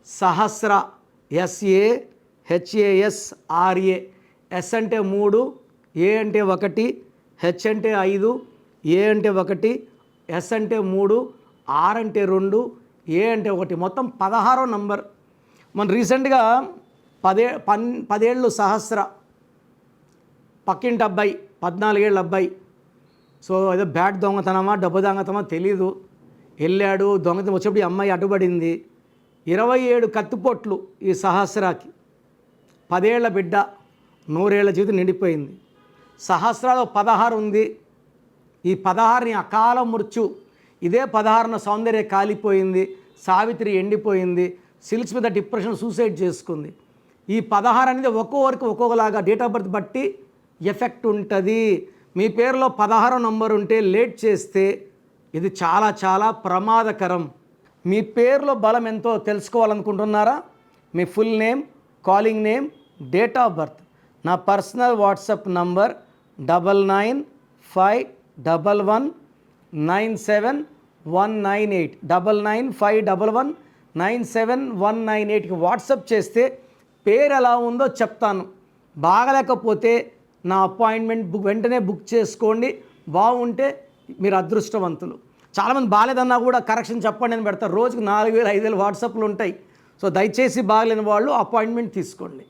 సహస్ర SAHASRA. Yes అంటే 3, ఏ అంటే 1, H అంటే 5, ఏ అంటే 1, ఎస్ అంటే 3, ఆర్ అంటే 2, ఏ అంటే 1, మొత్తం 16వ నంబర్. మన రీసెంట్గా 10 ఏళ్ళు సహస్ర, పక్కింటి అబ్బాయి 14 ఏళ్ళ అబ్బాయి. సో ఏదో బ్యాట్ దొంగతనమా డబ్బు దొంగతనమా తెలీదు, వెళ్ళాడు దొంగతనం. వచ్చేప్పుడు ఈ అమ్మాయి అడ్డుపడింది. 27 కత్తిపోట్లు ఈ సహస్రాకి. 10 ఏళ్ల బిడ్డ, 100 ఏళ్ల జీవితం నిండిపోయింది. సహస్రాలో 16 ఉంది. ఈ 16ని అకాల మృత్యు. ఇదే 16న సౌందర్య కాలిపోయింది, సావిత్రి ఎండిపోయింది, సిల్క్స్ మీద డిప్రెషన్, సూసైడ్ చేసుకుంది. ఈ 16 అనేది ఒక్కొక్కరికి ఒక్కొక్కలాగా డేట్ ఆఫ్ బర్త్ బట్టి ఎఫెక్ట్ ఉంటుంది. మీ పేరులో 16వ నంబర్ ఉంటే లేట్ చేస్తే ఇది చాలా చాలా ప్రమాదకరం. మీ పేరులో బలం ఎంతో తెలుసుకోవాలనుకుంటున్నారా? మీ full name, calling name, date of birth. నా పర్సనల్ వాట్సాప్ నంబర్ 9951197198 9951197198కి వాట్సాప్ చేస్తే పేరు ఎలా ఉందో చెప్తాను. బాగలేకపోతే నా అపాయింట్మెంట్ వెంటనే బుక్ చేసుకోండి. బాగుంటే మీరు అదృష్టవంతులు. చాలామంది బాగాలేదన్నా కూడా కరెక్షన్ చెప్పండి అని పెడతారు. రోజుకు 4000 5000 వాట్సాప్లు ఉంటాయి. సో దయచేసి బాగలేని వాళ్ళు అపాయింట్మెంట్ తీసుకోండి.